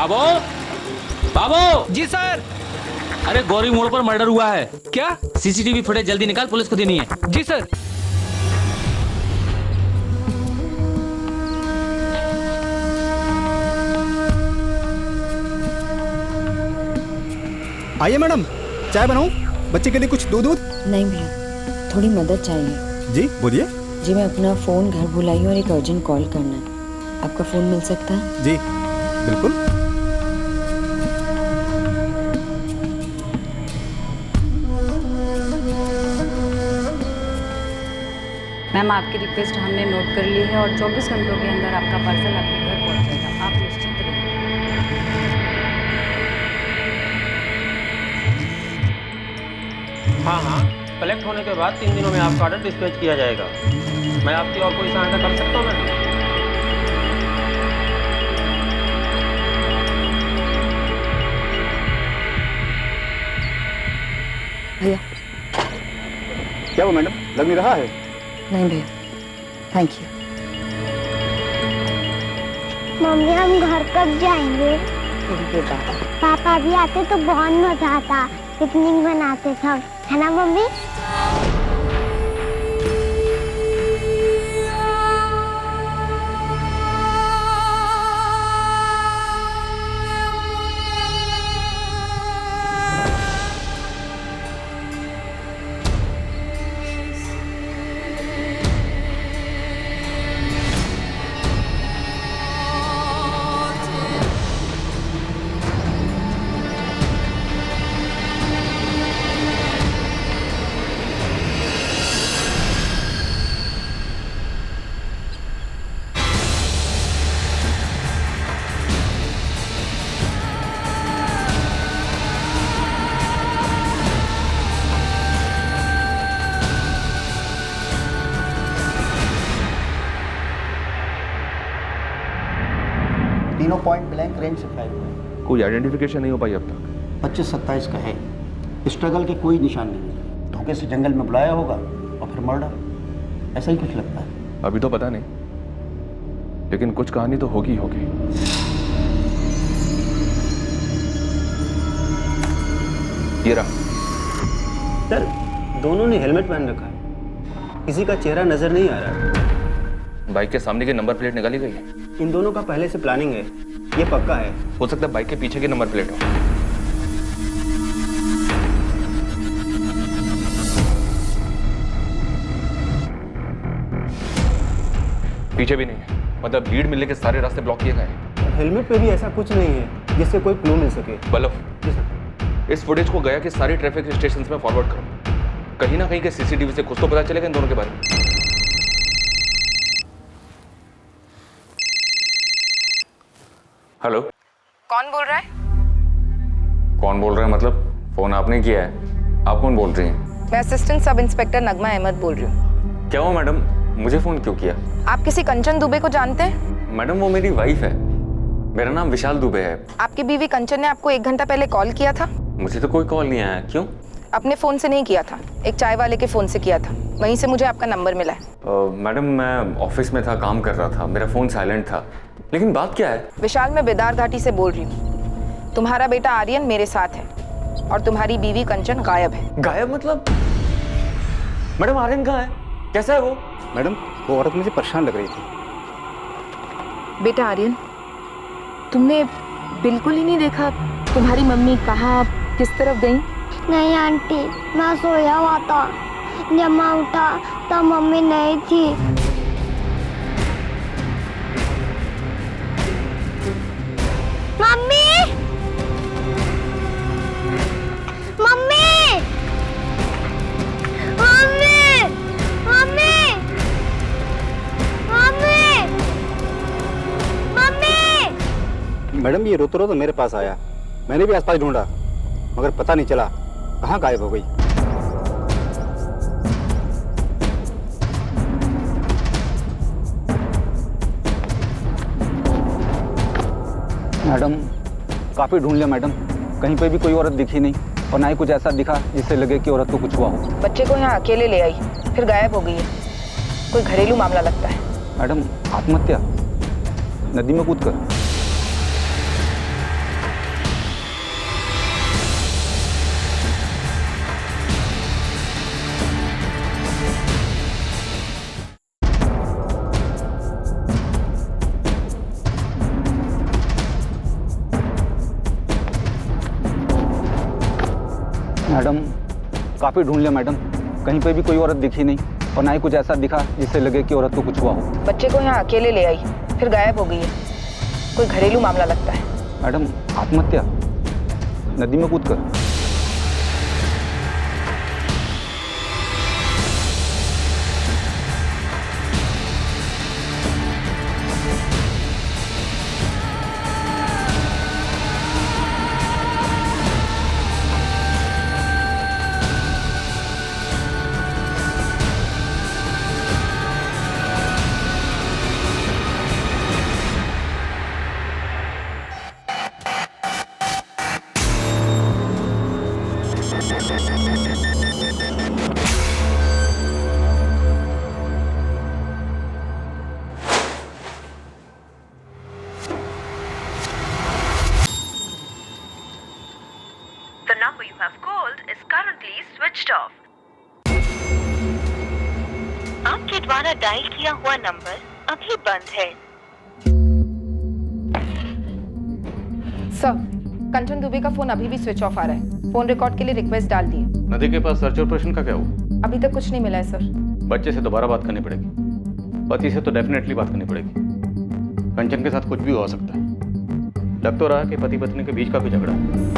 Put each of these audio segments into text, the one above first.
बाबू, बाबू। जी sir. अरे गौरी मोड़ पर मर्डर हुआ है। क्या? सीसीटीवी फुटेज जल्दी निकाल, पुलिस को देनी है। जी सर। आइए मैडम, चाय बनाऊं? बच्चे के लिए कुछ दूध? नहीं भैया, थोड़ी मदद चाहिए। जी बोलिए। जी मैं अपना फ़ोन घर भुलाई हूँ और एक अर्जेंट कॉल करना है। आपका फ़ोन मिल सकता है? जी बिल्कुल। मैम आपकी रिक्वेस्ट हमने नोट कर ली है और 24 घंटों के अंदर आपका पार्सल आपके घर पहुंच जाएगा। आप निश्चिंत रहिए। हाँ हाँ, कलेक्ट होने के बाद 3 दिनों में आपका ऑर्डर डिस्पैच किया जाएगा। मैं आपकी और कोई सहायता कर सकता हूँ मैडम? भैया। क्या वो मैडम लग नहीं रहा है? नहीं भैया, थैंक यू। मम्मी हम घर कब जाएंगे? बेटा पापा भी आते तो बहुत मजा आता, पिकनिक मनाते सब, है ना मम्मी? तीनों पॉइंट ब्लैंक रेंज से फायर हुए। कोई आइडेंटिफिकेशन नहीं हो पाई अब तक। 25-27 का है। स्ट्रगल के कोई निशान नहीं है। धोखे से जंगल में बुलाया होगा और फिर मर्डर, ऐसा ही कुछ लगता है। अभी तो पता नहीं, लेकिन कुछ कहानी तो होगी होगी। ये रहा। सर, दोनों ने हेलमेट पहन रखा है। किसी का चेहरा नजर नहीं आ रहा है। बाइक के सामने की नंबर प्लेट निकाली गई है। इन दोनों का पहले से प्लानिंग है, ये पक्का है। हो सकता है बाइक के पीछे की नंबर प्लेट हो। पीछे भी नहीं है, मतलब लीड मिलने के सारे रास्ते ब्लॉक किए गए हैं। हेलमेट पे भी ऐसा कुछ नहीं है जिससे कोई क्लू मिल सके। बल्लभ, जी सर। इस फुटेज को गया कि सारी ट्रैफिक स्टेशंस में फॉरवर्ड करो। कहीं ना कहीं के सीसीटीवी से कुछ तो पता चलेगा इन दोनों के बारे में। हेलो, कौन बोल रहा है? कौन बोल रहा है मतलब? फोन आपने किया है, आप कौन बोल रही हैं? मैं असिस्टेंट सब इंस्पेक्टर नगमा अहमद बोल रही हूँ। क्या हुआ मैडम, मुझे फोन क्यों किया? आप किसी कंचन दुबे को जानते हैं? मैडम वो मेरी वाइफ है, मेरा नाम विशाल दुबे है। आपकी बीवी कंचन ने आपको 1 घंटा पहले कॉल किया था? मुझे तो कोई कॉल नहीं आया। क्यों? अपने फोन से नहीं किया था, एक चाय वाले के फोन से किया था। वहीं से मुझे आपका नंबर मिला है। मैडम मैं ऑफिस में था, काम कर रहा था, मेरा फोन साइलेंट था। लेकिन बात क्या है? विशाल, मैं बेदार घाटी से बोल रही हूँ। तुम्हारा बेटा आर्यन मेरे साथ है और तुम्हारी बीवी कंचन गायब है। गायब मतलब? मैडम आर्यन कहाँ है, कैसा है वो? मैडम वो औरत मुझे परेशान लग रही थी। बेटा आर्यन, तुमने बिल्कुल ही नहीं देखा तुम्हारी मम्मी कहाँ किस तरफ गई? नहीं आंटी, मैं सोया हुआ था। जब मैं उठा तब मम्मी नहीं थी। Mummy! Mummy! Mummy! Mummy! Mummy! Mummy! Madam ये रोते रोते मेरे पास आया। मैंने भी आसपास ढूंढा मगर पता नहीं चला कहाँ गायब हो गई। मैडम काफ़ी ढूंढ लिया मैडम, कहीं पे भी कोई औरत दिखी नहीं और ना ही कुछ ऐसा दिखा जिससे लगे कि औरत को कुछ हुआ हो। बच्चे को यहाँ अकेले ले आई, फिर गायब हो गई है। कोई घरेलू मामला लगता है। मैडम आत्महत्या, नदी में कूद कर। मैडम काफ़ी ढूंढ लिया मैडम, कहीं पे भी कोई औरत दिखी नहीं और ना ही कुछ ऐसा दिखा जिससे लगे कि औरत को कुछ हुआ हो। बच्चे को यहाँ अकेले ले आई, फिर गायब हो गई है। कोई घरेलू मामला लगता है। मैडम आत्महत्या, नदी में कूद कर। The number you have called is currently switched off. आपके द्वारा डायल किया हुआ नंबर अभी बंद है। सर, कंचन दुबे का फोन अभी भी स्विच ऑफ आ रहा है। फोन रिकॉर्ड के लिए रिक्वेस्ट डाल दिए। नदी के पास सर्च ऑपरेशन का क्या हुआ? अभी तक कुछ नहीं मिला है सर। बच्चे से दोबारा बात करनी पड़ेगी, पति से तो डेफिनेटली बात करनी पड़ेगी। कंचन के साथ कुछ भी हो सकता है। लग तो रहा है कि पति पत्नी के बीच का भी झगड़ा है।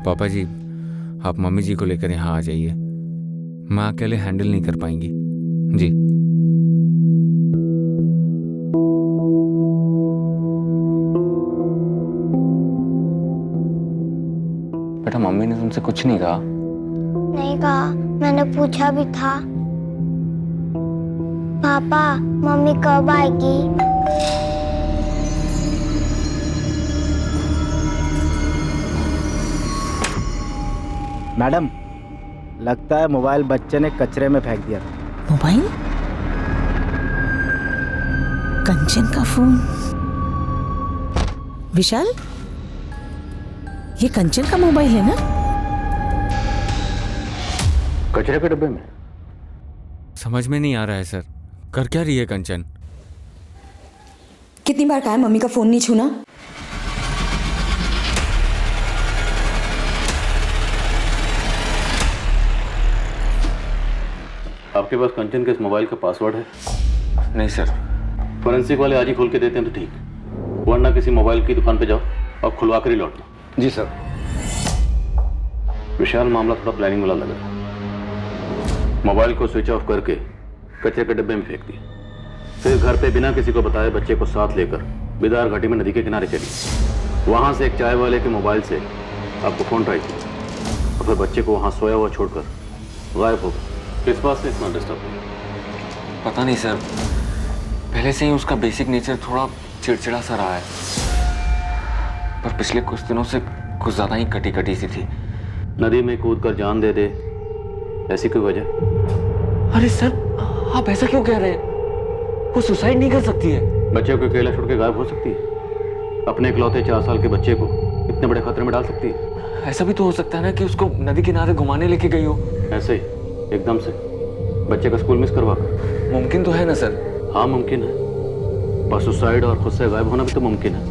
पापा जी, आप मम्मी जी को लेकर यहाँ आ जाइए, मैं अकेले हैंडल नहीं कर पाएंगी। जी बेटा, मम्मी ने तुमसे कुछ नहीं कहा? नहीं कहा, मैंने पूछा भी था। पापा मम्मी कब आएगी? मैडम, लगता है मोबाइल बच्चे ने कचरे में फेंक दिया। मोबाइल? कंचन का फोन? विशाल, ये कंचन का मोबाइल है ना? कचरे के डब्बे में? समझ में नहीं आ रहा है सर, कर क्या रही है कंचन? कितनी बार कहा है मम्मी का फोन नहीं छूना? आपके पास कंचन के इस मोबाइल का पासवर्ड है? नहीं सर। फोरेंसिक वाले आज ही खोल के देते हैं तो ठीक, वरना किसी मोबाइल की दुकान पे जाओ और खुलवा कर ही लौटना। जी सर। विशाल, मामला थोड़ा प्लानिंग वाला लग रहा है। मोबाइल को स्विच ऑफ करके कचरे के डब्बे में फेंक दिया, फिर घर पे बिना किसी को बताए बच्चे को साथ लेकर बिदार घाटी में नदी के किनारे चली। वहां से एक चाय वाले के मोबाइल से आपको फोन ट्राई किया और फिर बच्चे को वहां सोया हुआ छोड़कर गायब हो गया। किस बात से इतना डिस्टर्ब? पता नहीं सर, पहले से ही उसका बेसिक नेचर थोड़ा चिड़चिड़ा सा रहा है, पर पिछले कुछ दिनों से कुछ ज्यादा ही कटी कटी सी थी। नदी में कूदकर जान दे दे, ऐसी कोई वजह? अरे सर, आप ऐसा क्यों कह रहे हैं? वो सुसाइड नहीं कर सकती है। बच्चे को अकेला छोड़ के गायब हो सकती है? अपने इकलौते 4 साल के बच्चे को इतने बड़े खतरे में डाल सकती है? ऐसा भी तो हो सकता है ना कि उसको नदी किनारे घुमाने लेके गई हो। ऐसे ही एकदम से बच्चे का स्कूल मिस करवा कर? मुमकिन तो है ना सर? हाँ मुमकिन है, पर सुसाइड और खुद से गायब होना भी तो मुमकिन है।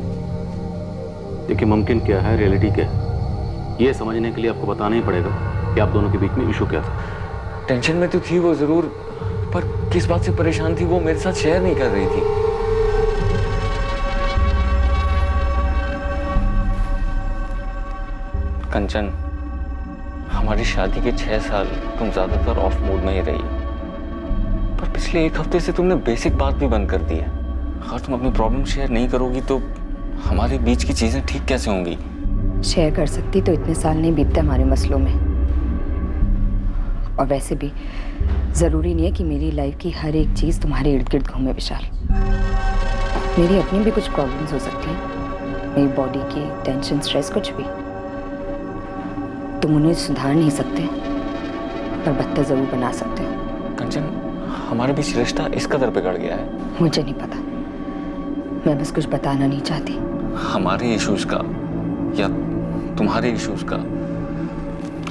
देखिए, मुमकिन क्या है, रियलिटी क्या है, ये समझने के लिए आपको बताना ही पड़ेगा कि आप दोनों के बीच में इशू क्या था। टेंशन में तो थी वो जरूर, पर किस बात से परेशान थी वो मेरे साथ शेयर नहीं कर रही थी। कंचन, हमारी शादी के 6 साल तुम ज्यादातर ऑफ मूड में ही रही, पर पिछले 1 हफ्ते से तुमने बेसिक बात भी बंद कर दी है। अगर तुम अपनी प्रॉब्लम शेयर नहीं करोगी तो हमारे बीच की चीजें ठीक कैसे होंगी? शेयर कर सकती तो इतने साल नहीं बीतते हमारे मसलों में। और वैसे भी ज़रूरी नहीं है कि मेरी लाइफ की हर एक चीज़ तुम्हारे इर्द गिर्द घूमे विशाल। मेरी अपनी भी कुछ प्रॉब्लम्स हो सकती हैं, मेरी बॉडी की टेंशन, स्ट्रेस, कुछ भी। तुम उन्हें सुधार नहीं सकते, पर बदतर ज़रूर बना सकते हो। कंचन, हमारे बीच रिश्ता इस कदर बिगड़ गया है। मुझे नहीं पता, मैं बस कुछ बताना नहीं चाहती। हमारे इश्यूज का या तुम्हारे इश्यूज का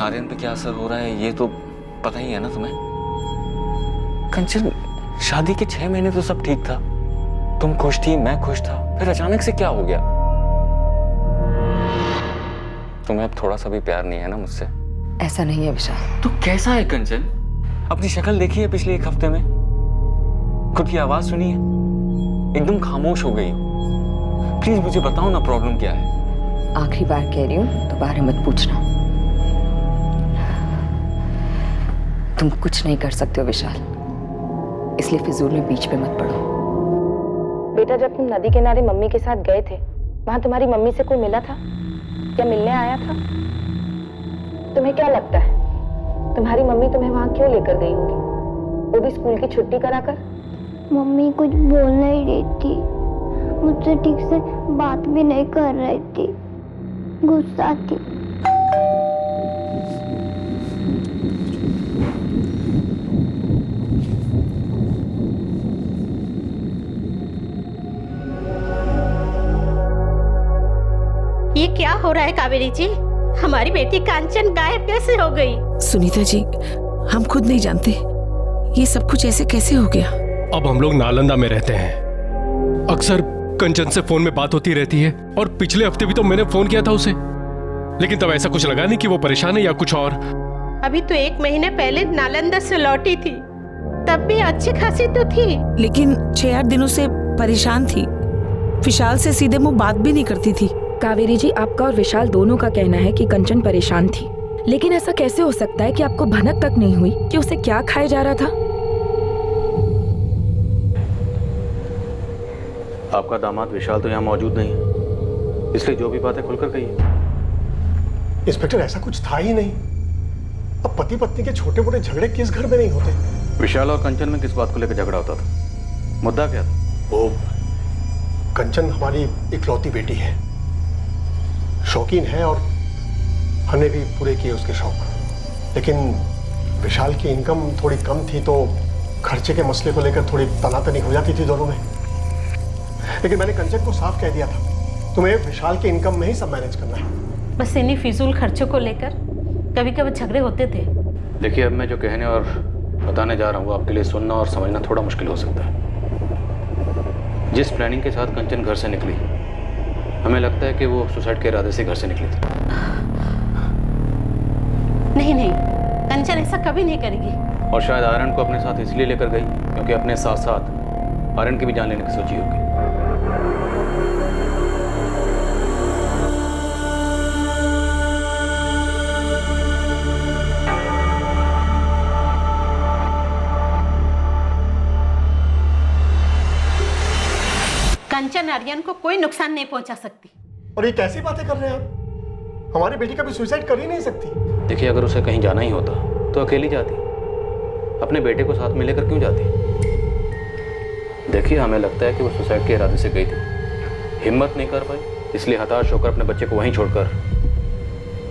आर्यन पे क्या असर हो रहा है ये तो पता ही है ना तुम्हें। कंचन, शादी के 6 महीने तो सब ठीक था, तुम खुश थी, मैं खुश था, फिर अचानक से क्या हो गया? तुम्हें अब थोड़ा सा भी प्यार नहीं है ना मुझसे? ऐसा नहीं है विशाल। तो कैसा है कंचन? अपनी शक्ल देखी है पिछले 1 हफ्ते में? खुद की आवाज सुनी है? एकदम खामोश हो गई। प्लीज मुझे बताओ ना प्रॉब्लम क्या है। आखिरी बार कह रही हूँ, दोबारा मत पूछना। तुम कुछ नहीं कर सकते हो विशाल, इसलिए फिजूल में बीच पे मत पड़ो। बेटा, जब तुम नदी किनारे मम्मी के साथ गए थे, वहां तुम्हारी मम्मी से कोई मिला था या मिलने आया था? तुम्हें क्या लगता है तुम्हारी मम्मी तुम्हें वहां क्यों लेकर गई होगी, वो भी स्कूल की छुट्टी कराकर? मम्मी कुछ बोल नहीं रही थी, मुझसे ठीक से बात भी नहीं कर रही थी, गुस्सा थी। ये क्या हो रहा है कावेरी जी? हमारी बेटी कांचन गायब कैसे हो गई? सुनीता जी, हम खुद नहीं जानते ये सब कुछ ऐसे कैसे हो गया। अब हम लोग नालंदा में रहते हैं, अक्सर कंचन से फोन में बात होती रहती है, और पिछले हफ्ते भी तो मैंने फोन किया था उसे, लेकिन तब ऐसा कुछ लगा नहीं कि वो परेशान है या कुछ और। अभी तो 1 महीने पहले नालंदा से लौटी थी, तब भी अच्छी खासी तो थी। लेकिन 6-8 दिनों से परेशान थी, विशाल से सीधे मुंह बात भी नहीं करती थी। कावेरी जी, आपका और विशाल दोनों का कहना है कि कंचन परेशान थी, लेकिन ऐसा कैसे हो सकता है कि आपको भनक तक नहीं हुई कि उसे क्या खाया जा रहा था? आपका दामाद विशाल तो यहाँ मौजूद नहीं है, इसलिए जो भी बातें खुलकर कहिए। इंस्पेक्टर, ऐसा कुछ था ही नहीं। अब पति पत्नी के छोटे मोटे झगड़े किस घर में नहीं होते? विशाल और कंचन में किस बात को लेकर झगड़ा होता था? मुद्दा क्या था? वो कंचन हमारी इकलौती बेटी है, शौकीन है, और हमने भी पूरे किए उसके शौक। लेकिन विशाल की इनकम थोड़ी कम थी, तो खर्चे के मसले को लेकर थोड़ी तनातनी हो जाती थी दोनों में। लेकिन मैंने कंचन को साफ कह दिया था, तुम्हें विशाल के इनकम में ही सब मैनेज करना है। बस इन्हीं फिजूल खर्चों को लेकर कभी कभी झगड़े होते थे। देखिए, अब मैं जो कहने और बताने जा रहा हूँ आपके लिए सुनना और समझना थोड़ा मुश्किल हो सकता है। जिस प्लानिंग के साथ कंचन घर से निकली, हमें लगता है कि वो सुसाइड के इरादे से घर से निकली थी। नहीं नहीं, कंचन ऐसा कभी नहीं करेगी। और शायद आर्यन को अपने साथ इसलिए लेकर गई क्योंकि अपने साथ साथ आर्यन की भी जान लेने की सोची होगी। कंचन आर्यन को कोई नुकसान नहीं पहुंचा सकती। और ये कैसी बातें कर रहे हैं आप? हमारी बेटी कभी सुसाइड कर ही नहीं सकती। देखिए, अगर उसे कहीं जाना ही होता तो अकेली जाती, अपने बेटे को साथ में लेकर क्यों जाती? देखिए, हमें लगता है कि वो सुसाइड के इरादे से गई थी, हिम्मत नहीं कर पाई, इसलिए हताश होकर अपने बच्चे को वहीं छोड़कर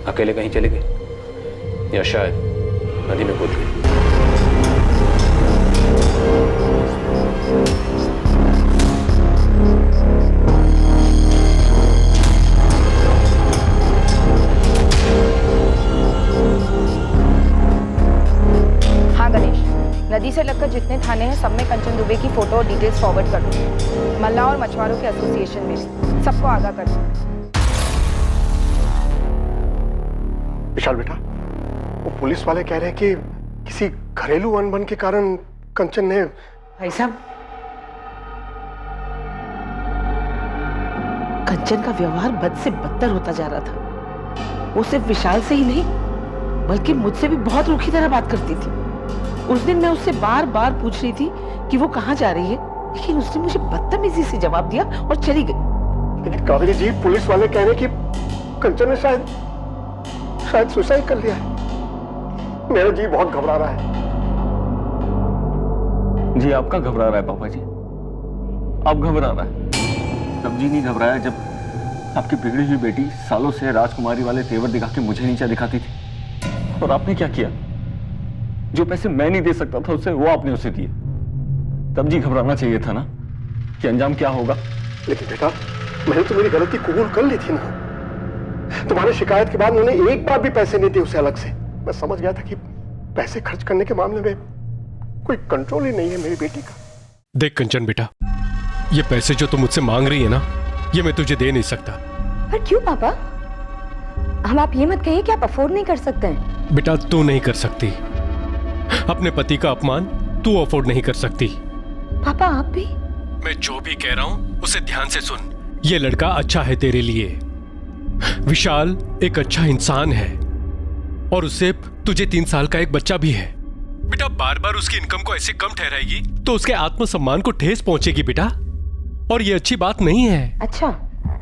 अकेले कहीं चली गई, या शायद नदी में कूद गई। नदी से लगकर जितने थाने हैं सब में कंचन दुबे की फोटो और डिटेल्स फॉरवर्ड कर दो। मल्ला और मछुआरों के एसोसिएशन में सबको आगाह कर दो। विशाल बेटा, वो पुलिस वाले कह रहे हैं कि किसी घरेलू अनबन के कारण कंचन ने। भाई साहब, कंचन का व्यवहार बद से बदतर होता जा रहा था। वो सिर्फ विशाल से ही नहीं बल्कि मुझसे भी बहुत रूखी तरह बात करती थी। उस दिन मैं उससे बार बार पूछ रही थी कि वो कहाँ जा रही है, लेकिन उसने मुझे बदतमीजी से जवाब दिया और चली गई। लेकिन कावेरी जी, पुलिस वाले कह रहे हैं कि कंचन ने शायद सुसाइड कर लिया है। मेरा जी बहुत घबरा रहा है। जी, आपका घबरा रहा है पापा जी, आप घबरा रहा है। तब जी नहीं घबराया जब आपकी बिगड़ी हुई बेटी सालों से राजकुमारी वाले तेवर दिखा के मुझे नीचा दिखाती थी, और आपने क्या किया? जो पैसे मैं नहीं दे सकता था उसे वो आपने उसे दिए। तब जी घबराना चाहिए था ना कि अंजाम क्या होगा। लेकिन बेटा, मैंने तो मेरी गलती कबूल कर ली थी ना। तुम्हारी शिकायत के बाद उन्होंने एक बार भी पैसे नहीं दिए उसे अलग से। मैं समझ गया था कि पैसे खर्च करने के मामले में कोई कंट्रोल ही नहीं है मेरी बेटी का। देख कंचन बेटा, ये पैसे जो तुम मुझसे मांग रही है ना, ये मैं तुझे दे नहीं सकता। पर क्यों पापा? हम आप ये मत कहिए कि आप अफोर्ड नहीं कर सकते हैं। बेटा तू नहीं कर सकती, अपने पति का अपमान तू अफोर्ड नहीं कर सकती। पापा आप भी? मैं जो भी कह रहा हूं उसे ध्यान से सुन। ये लड़का अच्छा है तेरे लिए। विशाल एक अच्छा इंसान है और उससे तुझे 3 साल का एक बच्चा भी है। बेटा बार बार उसकी इनकम को ऐसे कम ठहराएगी तो उसके आत्मसम्मान को ठेस पहुंचेगी बेटा, और ये अच्छी बात नहीं है। अच्छा,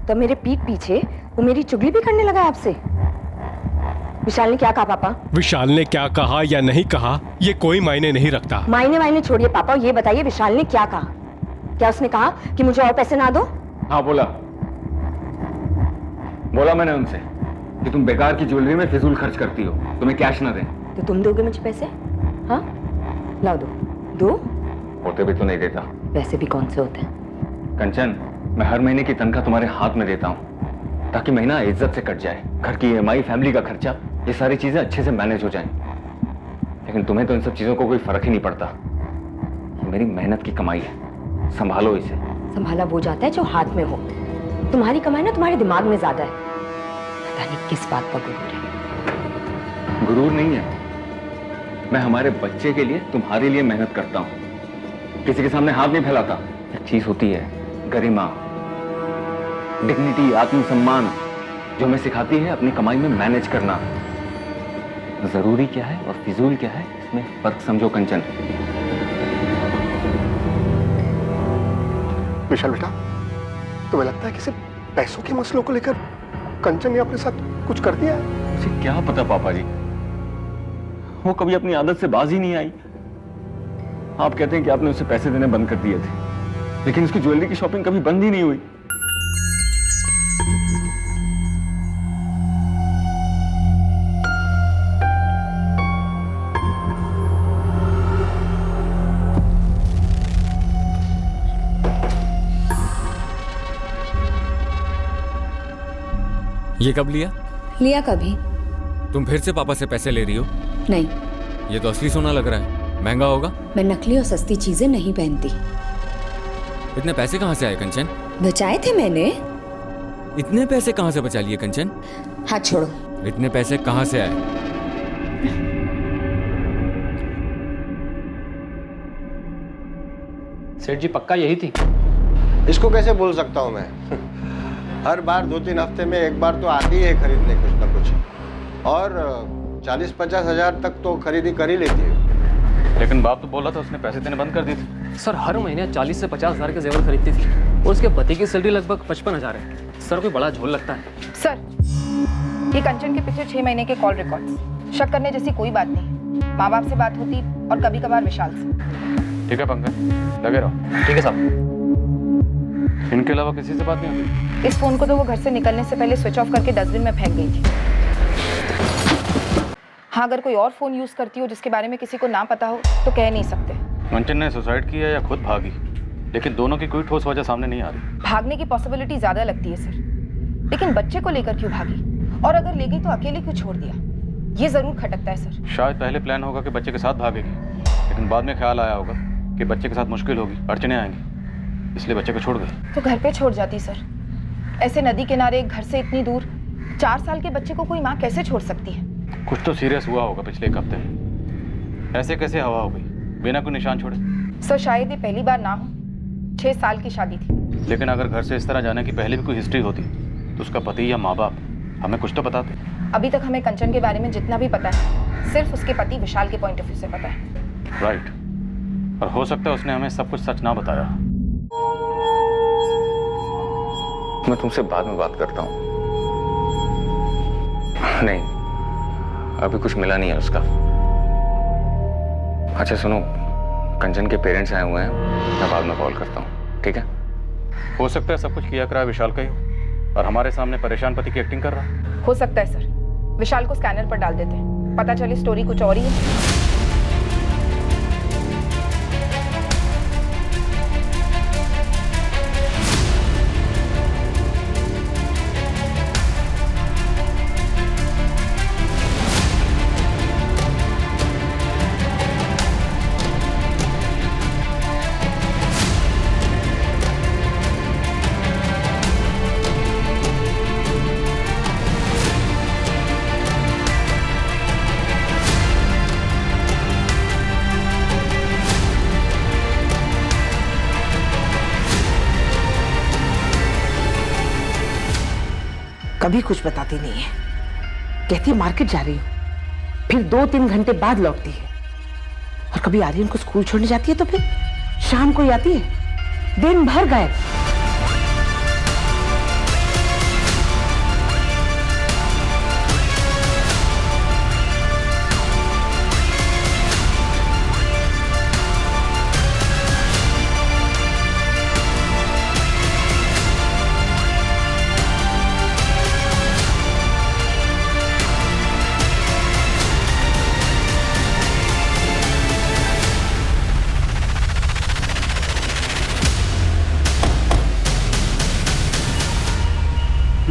तो मेरे पीठ पीछे वो मेरी चुगली भी करने लगा आपसे? विशाल ने क्या कहा पापा? विशाल ने क्या कहा या नहीं कहा ये कोई मायने नहीं रखता। मायने छोड़िए पापा, ये बताइए विशाल ने क्या कहा? क्या उसने कहा कि मुझे और पैसे ना दो? हाँ बोला मैंने उनसे कि तुम बेकार की ज्वेलरी में फिजूल खर्च करती हो, तुम्हें कैश ना दें। तो तुम दोगे मुझे पैसे? हाँ लाओ, दो। होते भी तो नहीं देता। वैसे भी कौन से होते हैं? कंचन, मैं हर महीने की तनख्वाह तुम्हारे हाथ में देता हूँ ताकि महीना इज्जत से कट जाए। घर की EMI, फैमिली का खर्चा, ये सारी चीजें अच्छे से मैनेज हो जाएं। लेकिन तुम्हें तो इन सब चीजों को कोई फर्क ही नहीं पड़ता। ये मेरी मेहनत की कमाई है, संभालो इसे। संभाला वो जाता है जो हाथ में हो। तुम्हारी कमाई ना तुम्हारे दिमाग में ज्यादा है। पता नहीं किस बात का गुरूर है। गुरूर नहीं है, मैं हमारे बच्चे के लिए, तुम्हारे लिए मेहनत करता हूँ, किसी के सामने हाथ नहीं फैलाता। एक चीज होती है गरिमा, डिग्निटी, आत्मसम्मान, जो हमें सिखाती है अपनी कमाई में मैनेज करना। जरूरी क्या है और फिजूल क्या है, इसमें फर्क समझो कंचन। विशाल बेटा, तुम्हें लगता है कि सिर्फ पैसों के मसलों को लेकर कंचन ने अपने साथ कुछ कर दिया है? मुझे क्या पता पापा जी, वो कभी अपनी आदत से बाज ही नहीं आई। आप कहते हैं कि आपने उसे पैसे देने बंद कर दिए थे, लेकिन उसकी ज्वेलरी की शॉपिंग कभी बंद ही नहीं हुई। ये कब लिया? लिया कभी? तुम फिर से पापा से पैसे ले रही हो? नहीं। ये तो असली सोना लग रहा है, महंगा होगा। मैं नकली और सस्ती चीजें नहीं पहनती। इतने पैसे कहाँ से आए कंचन? बचाए थे मैंने। इतने पैसे कहाँ से बचा लिए कंचन? हाथ छोड़ो। इतने पैसे कहाँ से आए? सेठ जी पक्का यही थी? इसको कैसे बोल सकता हूँ मैं? हर बार 2-3 हफ्ते में एक बार तो आती है खरीदने कुछ ना कुछ, और 40-50 हज़ार तक तो खरीदी कर ही लेती है। लेकिन बाप तो बोला था उसने पैसे देने बंद कर दिए थे। सर हर महीने 40 से 50 हज़ार के जेवर खरीदती थी और उसके पति की सैलरी लगभग 55,000 है। सर कोई बड़ा झोल लगता है। सर, ये कंचन के पिछले 6 महीने के कॉल रिकॉर्ड। शक करने जैसी कोई बात नहीं। माँ बाप से बात होती और कभी कभार विशाल से। ठीक है पंकज, लगे रहो। ठीक है साहब। इनके अलावा किसी से बात नहीं होती? इस फोन को तो वो घर से निकलने से पहले स्विच ऑफ करके डस्टबिन में फेंक गई थी। हाँ, अगर कोई और फोन यूज करती हो जिसके बारे में किसी को ना पता हो तो कह नहीं सकते। कंचन ने सुसाइड किया या खुद भागी, लेकिन दोनों की कोई ठोस वजह सामने नहीं आ रही। भागने की पॉसिबिलिटी ज्यादा लगती है सर, लेकिन बच्चे को लेकर क्यों भागी, और अगर ले गई तो अकेले क्यों छोड़ दिया, ये जरूर खटकता है सर। शायद पहले प्लान होगा कि बच्चे के साथ भागेगी, लेकिन बाद में ख्याल आया होगा कि बच्चे के साथ मुश्किल होगी, अड़चने आएंगी, इसलिए बच्चे को छोड़ गई। तो घर पे छोड़ जाती सर। ऐसे नदी किनारे घर से इतनी दूर 4 साल के बच्चे को कोई माँ कैसे छोड़ सकती है? कुछ तो सीरियस हुआ होगा पिछले 1 हफ्ते में। ऐसे कैसे हवा हो गई बिना कोई निशान छोड़े? सर शायद ये पहली बार ना हो, 6 साल की शादी थी। लेकिन अगर घर से इस तरह जाने की पहले भी कोई हिस्ट्री होती तो उसका पति या माँ बाप हमें कुछ तो बताते। अभी तक हमें कंचन के बारे में जितना भी पता है सिर्फ उसके पति विशाल के पॉइंट ऑफ व्यू से पता है। राइट, और हो सकता है उसने हमें सब कुछ सच ना बताया। मैं तुमसे बाद में बात करता हूँ। नहीं, अभी कुछ मिला नहीं है उसका। अच्छा सुनो, कंचन के पेरेंट्स आए हुए हैं, मैं बाद में कॉल करता हूँ, ठीक है? हो सकता है सब कुछ किया करा विशाल का ही हो और हमारे सामने परेशान पति की एक्टिंग कर रहा। हो सकता है सर, विशाल को स्कैनर पर डाल देते हैं, पता चले स्टोरी कुछ और ही है। कभी कुछ बताती नहीं है। कहती है मार्केट जा रही हूँ, फिर 2-3 घंटे बाद लौटती है। और कभी आर्यन को स्कूल छोड़ने जाती है तो फिर शाम को ही आती है, दिन भर गायब।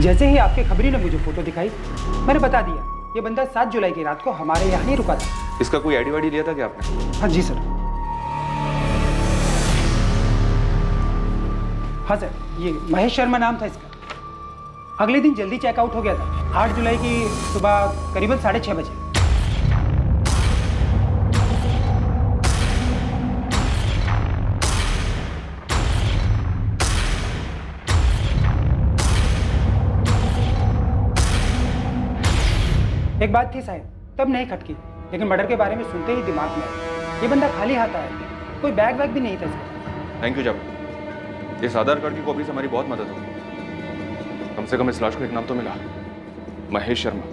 जैसे ही आपके खबरी ने मुझे फोटो दिखाई, मैंने बता दिया ये बंदा 7 जुलाई की रात को हमारे यहाँ ही रुका था। इसका कोई आईडी वाईडी लिया था क्या आपने? हाँ जी सर। हाँ सर, ये महेश शर्मा नाम था इसका। अगले दिन जल्दी चेकआउट हो गया था, 8 जुलाई की सुबह करीबन 6:30 बजे। एक बात थी साहब, तब नहीं खटकी, लेकिन मर्डर के बारे में सुनते ही दिमाग में आया। ये बंदा खाली हाथ आया, कोई बैग वैग भी नहीं था इसका। थैंक यू जावेद, इस आधार कार्ड की कॉपी से हमारी बहुत मदद होगी। कम से कम इस लाश को एक नाम तो मिला, महेश शर्मा।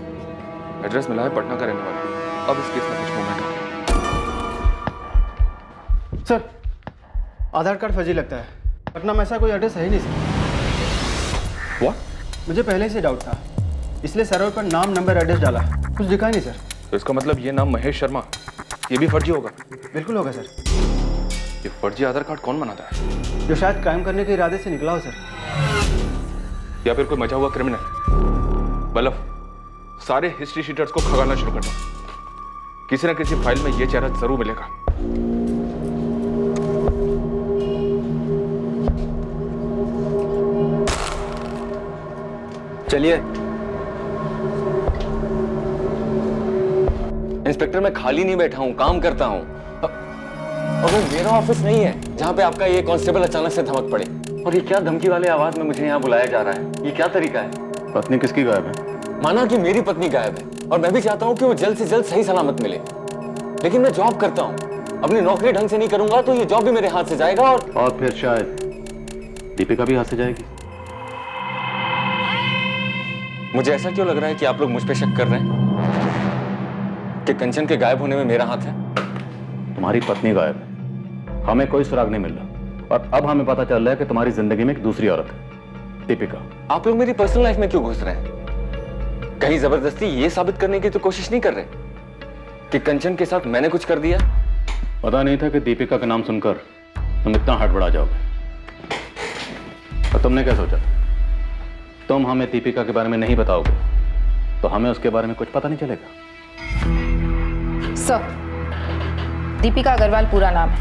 एड्रेस मिला है पटना का रहने वाला। अब इस केस में कुछ मूवमेंट हो गया। सर, आधार कार्ड फर्जी लगता है, पटना में ऐसा कोई एड्रेस है ही नहीं सर। व्हाट? मुझे पहले से डाउट था, इसलिए सर्वर पर नाम, नंबर, एड्रेस डाला, कुछ दिखा नहीं सर। तो इसका मतलब ये नाम महेश शर्मा, ये भी फर्जी होगा? बिल्कुल होगा सर। ये फर्जी आधार कार्ड कौन बनाता है? जो शायद कायम करने के इरादे से निकला हो सर। या फिर कोई मचा हुआ क्रिमिनल। बल्लभ, सारे हिस्ट्री शीटर्स को खगाना शुरू कर दो। किसी न किसी फाइल में ये चेहरा जरूर मिलेगा। चलिए। इंस्पेक्टर, मैं खाली नहीं बैठा हूं, काम करता हूं। और वो मेरा ऑफिस नहीं है जहां पे आपका ये कांस्टेबल अचानक से धमक पड़े। और ये क्या धमकी वाले आवाज में मुझे यहाँ बुलाया जा रहा है? ये क्या तरीका है? पत्नी किसकी गायब है? माना कि मेरी पत्नी गायब है, और मैं भी चाहता हूँ कि वो जल्द से जल्द सही सलामत मिले, लेकिन मैं जॉब करता हूँ। अपनी नौकरी ढंग से नहीं करूंगा तो ये जॉब भी मेरे हाथ से जाएगा। और फिर शायद दीपिका भी हाथ से जाएगी। मुझे ऐसा क्यों लग रहा है कि आप लोग मुझ पे शक कर रहे हैं कि कंचन के गायब होने में मेरा हाथ है? तुम्हारी पत्नी गायब है, हमें कोई सुराग नहीं मिल रहा, और अब हमें पता चल रहा है कि तुम्हारी जिंदगी में एक दूसरी औरत है, दीपिका। आप लोग मेरी पर्सनल लाइफ में क्यों घुस रहे हैं? कहीं जबरदस्ती ये साबित करने की तो कोशिश नहीं कर रहे कि कंचन के साथ मैंने कुछ कर दिया? पता नहीं था कि दीपिका का नाम सुनकर तुम इतना हड़बड़ा जाओगे। और तुमने क्या सोचा था? तुम हमें दीपिका के बारे में नहीं बताओगे तो हमें उसके बारे में कुछ पता नहीं चलेगा। सर, दीपिका अग्रवाल पूरा नाम है।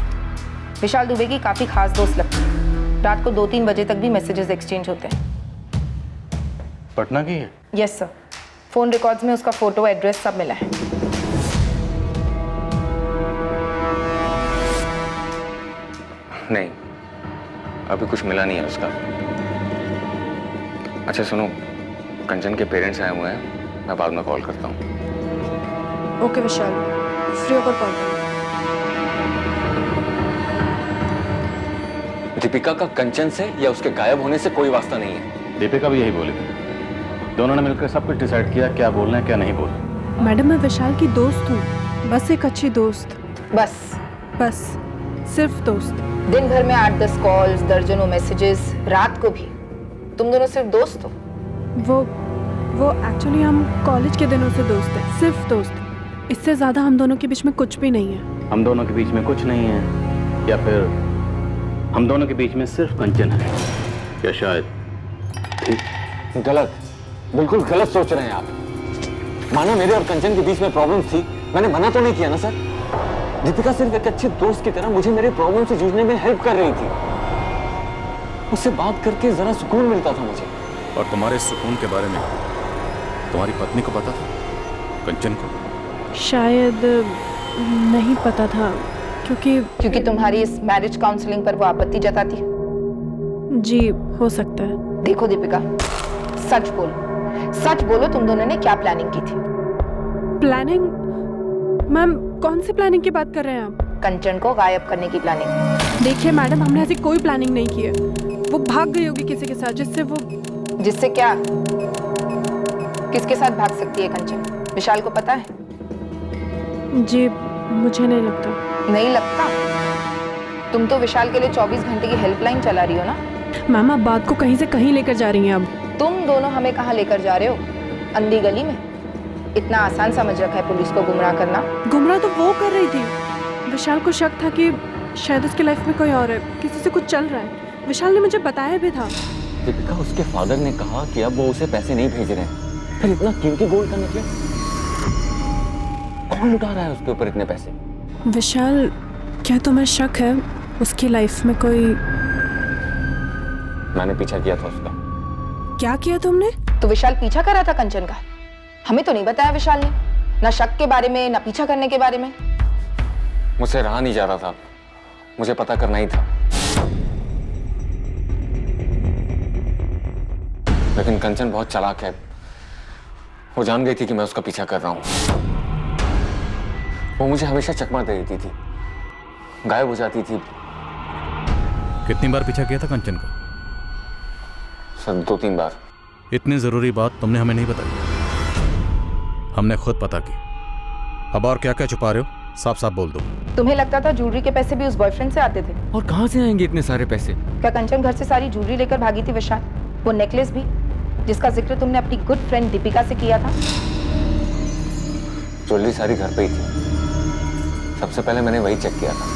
विशाल दुबे की काफी खास दोस्त लगती है। रात को 2-3 बजे तक भी मैसेजेस एक्सचेंज होते हैं। पटना की है? यस सर, फोन रिकॉर्ड्स में उसका फोटो, एड्रेस सब मिला है। नहीं, अभी कुछ मिला नहीं है उसका। अच्छा सुनो, कंचन के पेरेंट्स आए हुए हैं, मैं बाद में कॉल करता हूँ। ओके विशाल, फ्री होकर कॉल करो। दीपिका का कंचन से या उसके गायब होने से कोई वास्ता नहीं है। दीपिका भी यही बोली थी। दोनों ने मिलकर सब कुछ डिसाइड किया, क्या बोलना है क्या नहीं बोलना। मैडम, मैं विशाल की दोस्त हूँ, बस एक अच्छी दोस्त। बस सिर्फ दोस्त। दिन भर में 8-10 कॉल्स, दर्जनों मैसेजेस, रात को भी। तुम दोनों सिर्फ दोस्त हो? वो एक्चुअली हम कॉलेज के दिनों से दोस्त हैं, सिर्फ दोस्त। इससे ज्यादा हम दोनों के बीच में कुछ भी नहीं है। हम दोनों के बीच में कुछ नहीं है, या फिर हम दोनों के बीच में सिर्फ कंचन है, या शायद ठीक? गलत, बिल्कुल गलत सोच रहे हैं आप। माना मेरे और कंचन के बीच में प्रॉब्लम थी, मैंने मना तो नहीं किया ना सर। दीपिका सिर्फ एक अच्छे दोस्त की तरह मुझे मेरे प्रॉब्लम से जूझने में हेल्प कर रही थी। उससे बात करके जरा सुकून मिलता था मुझे। और तुम्हारे सुकून के बारे में तुम्हारी पत्नी को पता था? कंचन को? शायद नहीं पता था, क्योंकि तुम्हारी इस मैरिज काउंसलिंग पर वो आपत्ति जताती है। जी, हो सकता है। देखो दीपिका, सच बोल, सच बोलो, तुम दोनों ने क्या प्लानिंग की थी? प्लानिंग? मैम कौन सी प्लानिंग की बात कर रहे हैं आप? कंचन को गायब करने की प्लानिंग। देखिए मैडम, हमने ऐसी कोई प्लानिंग नहीं की है। वो भाग गई होगी किसी के साथ, जिससे क्या? किसके साथ भाग सकती है कंचन? विशाल को पता है? जी मुझे नहीं लगता। नहीं लगता? तुम तो विशाल के लिए 24 घंटे की हेल्पलाइन चला रही हो ना? मैम आप बात को कहीं से कहीं लेकर जा रही हैं। अब तुम दोनों हमें कहाँ लेकर जा रहे हो? अंधी गली में? इतना आसान समझ रखा है पुलिस को गुमराह करना? गुमराह तो वो कर रही थी। विशाल को शक था कि शायद उसकी लाइफ में कोई और है, किसी से कुछ चल रहा है। विशाल ने मुझे बताया भी था। दीपिका, उसके फादर ने कहा कि अब वो उसे पैसे नहीं भेज रहे हैं। फिर इतना कीमती गोल्ड का नेकलेस कौन लुटा रहा है उसके ऊपर इतने पैसे? विशाल, क्या तुम्हें शक है उसकी लाइफ में कोई? मैंने पीछा किया था उसका। क्या किया तुमने? तो विशाल पीछा कर रहा था कंचन का? हमें तो नहीं बताया विशाल ने, ना शक के बारे में ना पीछा करने के बारे में। मुझसे रहा नहीं जा रहा था, मुझे पता करना ही था। लेकिन कंचन बहुत चालाक है, वो जान गई थी कि मैं उसका पीछा कर रहा हूं। वो मुझे हमेशा चकमा दे देती थी, गायब हो जाती थी। कितनी बार पीछा किया था कंचन का? सर 2-3 बार। इतनी जरूरी बात तुमने हमें नहीं बताई, हमने खुद पता की। अब और क्या क्या छुपा रहे हो, साफ साफ बोल दो। तुम्हें लगता था ज्वेलरी के पैसे भी उस बॉयफ्रेंड से आते थे? और कहां से आएंगे इतने सारे पैसे? क्या कंचन घर से सारी ज्वेलरी लेकर भागी थी विशाल? वो नेकलेस भी, जिसका जिक्र तुमने अपनी गुड फ्रेंड दीपिका से किया था? ज्वेलरी सारी घर पे ही थी, सबसे पहले मैंने वही चेक किया था।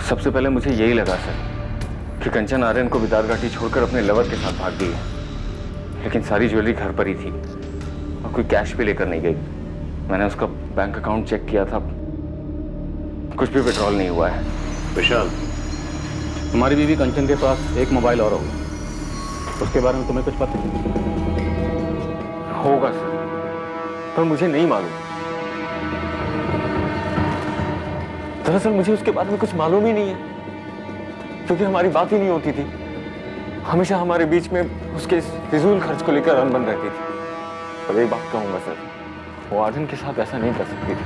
सबसे पहले मुझे यही लगा सर कि कंचन आर्यन को बिदारघाटी छोड़कर अपने लवर के साथ भाग गई है। लेकिन सारी ज्वेलरी घर पर ही थी और कोई कैश भी लेकर नहीं गई। मैंने उसका बैंक अकाउंट चेक किया था, कुछ भी विड्रॉल नहीं हुआ है। विशाल, तुम्हारी बीवी कंचन के पास एक मोबाइल और होगा, उसके बारे में तुम्हें कुछ पता होगा सर, पर मुझे नहीं मालूम। दरअसल मुझे उसके बारे में कुछ मालूम ही नहीं है, क्योंकि हमारी बात ही नहीं होती थी। हमेशा हमारे बीच में उसके फिजूल खर्च को लेकर अनबन रहती थी। पर एक बात कहूंगा सर, वो आर्यन के साथ ऐसा नहीं कर सकती थी।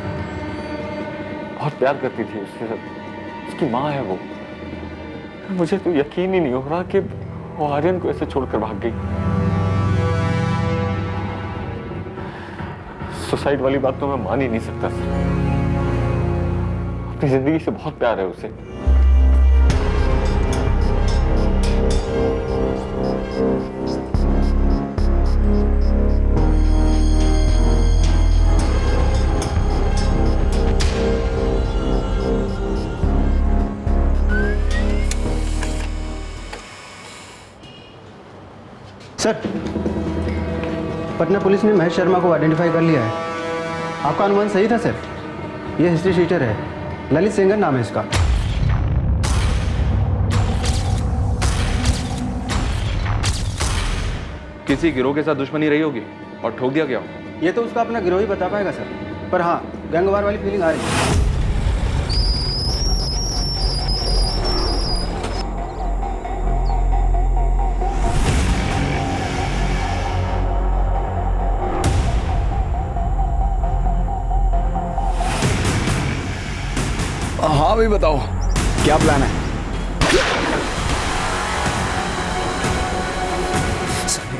बहुत प्यार करती थी उससे, उसकी माँ है वो। मुझे तो यकीन ही नहीं हो रहा कि वो आर्यन को ऐसे छोड़कर भाग गई। सुसाइड वाली बात तो मैं मान ही नहीं सकता सर। अपनी जिंदगी से बहुत प्यार है उसे। सर, पटना पुलिस ने महेश शर्मा को आइडेंटिफाई कर लिया है। आपका अनुमान सही था सर, ये हिस्ट्री शीटर है, ललित सेंगर नाम है इसका। किसी गिरोह के साथ दुश्मनी रही होगी और ठोक दिया गया। ये तो उसका अपना गिरोह ही बता पाएगा सर, पर हाँ गैंगवार वाली फीलिंग आ रही है। हाँ भाई बताओ, क्या प्लान है?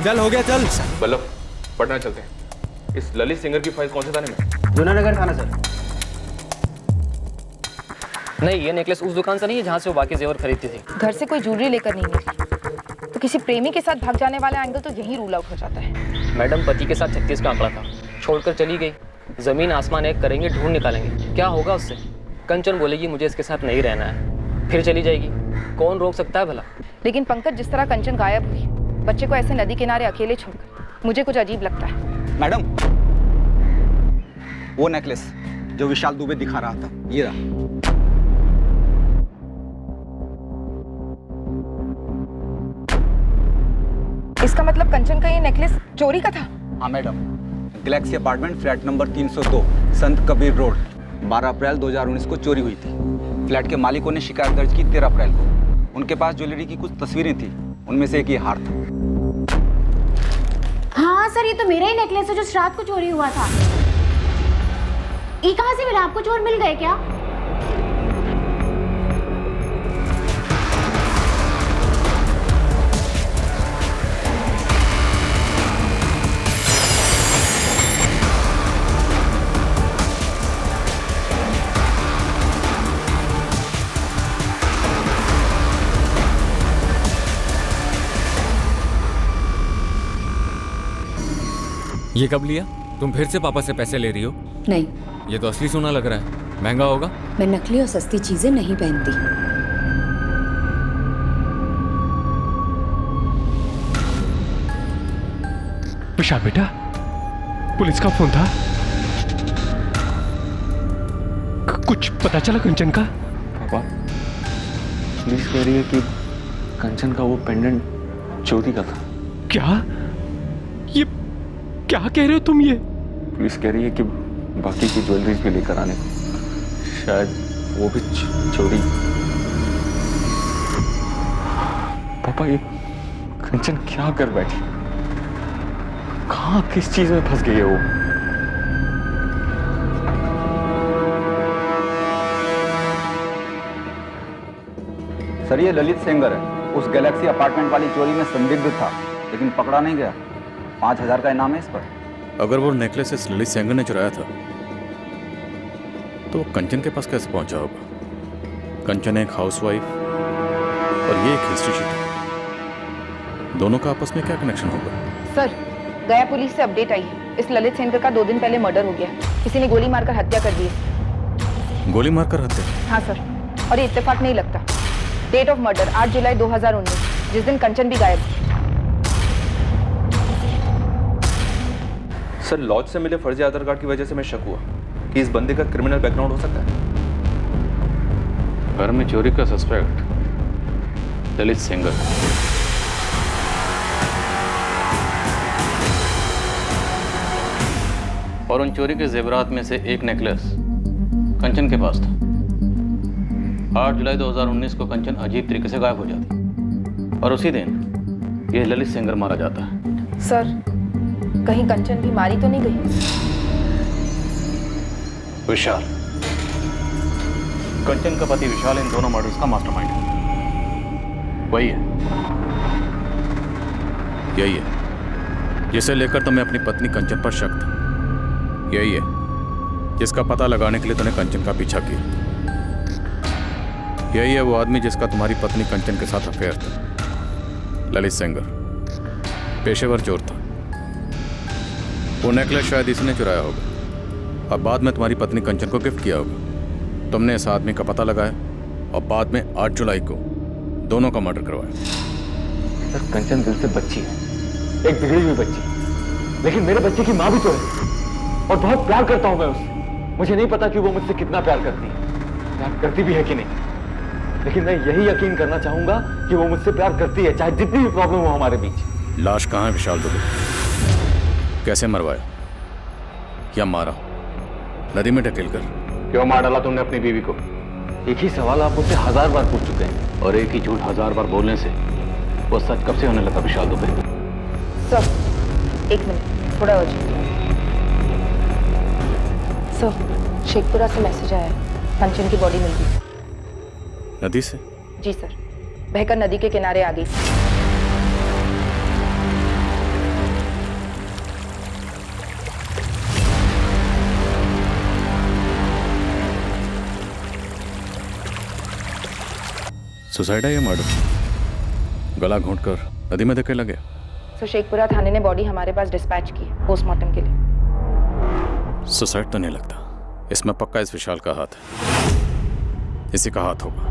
चल हो गया, चल। बल्लभ, पटना चलते हैं। इस ललित सिंगर की फाइल कौन से थाने में? जूनानगर थाना सर। नहीं, ये नेकलेस उस दुकान से नहीं है जहाँ से वो बाकी जेवर खरीदती थी। घर से कोई ज्वेलरी लेकर नहीं निकली, तो किसी प्रेमी के साथ भाग जाने वाला एंगल तो यही रूल आउट हो जाता है। मैडम, पति के साथ 36 का आंकड़ा था, छोड़कर चली गई। जमीन आसमान एक करेंगे, ढूंढ निकालेंगे, क्या होगा उससे? कंचन बोलेगी मुझे इसके साथ नहीं रहना है, फिर चली जाएगी। कौन रोक सकता है भला? लेकिन पंकज, जिस तरह कंचन गायब हुई, बच्चे को ऐसे नदी किनारे अकेले छोड़कर, मुझे कुछ अजीब लगता है। मैडम, वो नेकलेस जो विशाल दुबे दिखा रहा था, ये रहा। इसका मतलब कंचन का ये नेकलेस चोरी का था? हाँ madam, Galaxy apartment flat number 302 संत कबीर रोड 12 अप्रैल 2019 को चोरी हुई थी। फ्लैट के मालिकों ने शिकायत दर्ज की 13 अप्रैल को। उनके पास ज्वेलरी की कुछ तस्वीरें थी, उनमें से एक ये हार था। हाँ सर, ये तो मेरा ही नेकलेस है जो रात को चोरी हुआ था। ये कहाँ से मिला आपको? चोर मिल गए क्या? ये कब लिया? तुम फिर से पापा से पैसे ले रही हो? नहीं, ये तो असली सोना लग रहा है, महंगा होगा। मैं नकली और सस्ती चीजें नहीं पहनती। विशाल बेटा, पुलिस का फोन था, कुछ पता चला कंचन का? पापा, पुलिस कह रही है कि कंचन का वो पेंडेंट चोरी का था। क्या? ये क्या कह रहे हो तुम? ये पुलिस कह रही है कि बाकी की ज्वेलरीज भी लेकर आने को, शायद वो भी चोरी। पापा, ये कंचन क्या कर बैठी? कहाँ किस चीज में फंस गई है वो? सर, ये ललित सेंगर है, उस गैलेक्सी अपार्टमेंट वाली चोरी में संदिग्ध था, लेकिन पकड़ा नहीं गया। 5000 का इनाम है इस पर। अगर वो नेकलेस इस ललित सेंगर ने चुराया था तो वो कंचन के पास कैसे पहुंचा होगा? कंचन एक हाउसवाइफ और ये एक हिस्ट्री शीटर, दोनों का आपस में क्या कनेक्शन होगा? सर, गया पुलिस से अपडेट आई है। इस ललित सेंगर का 2 दिन पहले मर्डर हो गया। किसी ने गोली मारकर हत्या कर दी है। गोली मारकर हत्या? हाँ सर, और ये इत्तेफाक नहीं लगता। डेट ऑफ मर्डर 8 जुलाई 2019, जिस दिन कंचन भी गायब थी। सर, लॉज से मिले फर्जी आधार कार्ड की वजह से मैं शक हुआ कि इस बंदे का क्रिमिनल बैकग्राउंड हो सकता है। घर में चोरी का सस्पेक्ट ललित सेंगर। और उन चोरी के जेवरात में से एक नेकलेस कंचन के पास था। 8 जुलाई 2019 को कंचन अजीब तरीके से गायब हो जाती और उसी दिन यह ललित सेंगर मारा जाता है। सर, कहीं कंचन भी मारी तो नहीं गई? विशाल, कंचन का पति विशाल इन दोनों मर्डर्स का मास्टरमाइंड है। वही है, यही है जिसे लेकर तुम्हें अपनी पत्नी कंचन पर शक था। यही है जिसका पता लगाने के लिए तूने कंचन का पीछा किया। यही है वो आदमी जिसका तुम्हारी पत्नी कंचन के साथ अफेयर था। ललित सेंगर पेशेवर चोर था। वो नेकलेस शायद इसने चुराया होगा और बाद में तुम्हारी पत्नी कंचन को गिफ्ट किया होगा। तुमने इस आदमी का पता लगाया और बाद में 8 जुलाई को दोनों का मर्डर करवाया। सर, कंचन दिल से बच्ची है, एक बिगड़ी हुई बच्ची, लेकिन मेरे बच्चे की माँ भी तो है और बहुत प्यार करता हूं मैं उससे। मुझे नहीं पता कि वो मुझसे कितना प्यार करती है, प्यार करती भी है कि नहीं, लेकिन मैं यही यकीन करना चाहूंगा कि वो मुझसे प्यार करती है, चाहे जितनी भी प्रॉब्लम हो हमारे बीच। लाश कहाँ है विशाल दुबे? कैसे मरवाया या मारा? नदी में ढकेल कर? क्यों मार डाला तुमने अपनी बीवी को? एक ही सवाल आप मुझसे 1000 बार पूछ चुके हैं और एक ही झूठ 1000 बार बोलने से वो सच कब से होने लगा विशाल दुबे? सर, 1 मिनट, थोड़ा अर्जेंट। सर, शेखपुरा से मैसेज आया है, कंचन की बॉडी मिल गई। नदी से? जी सर, बहकर नदी के किनारे आ गई। सुसाइड है या मर्डर? गला घोंटकर नदी में धकेला गया? सर, शेखपुरा थाने ने बॉडी हमारे पास डिस्पैच की है पोस्टमार्टम के लिए। सुसाइड तो नहीं लगता, इसमें पक्का इस विशाल का हाथ है। इसी का हाथ होगा।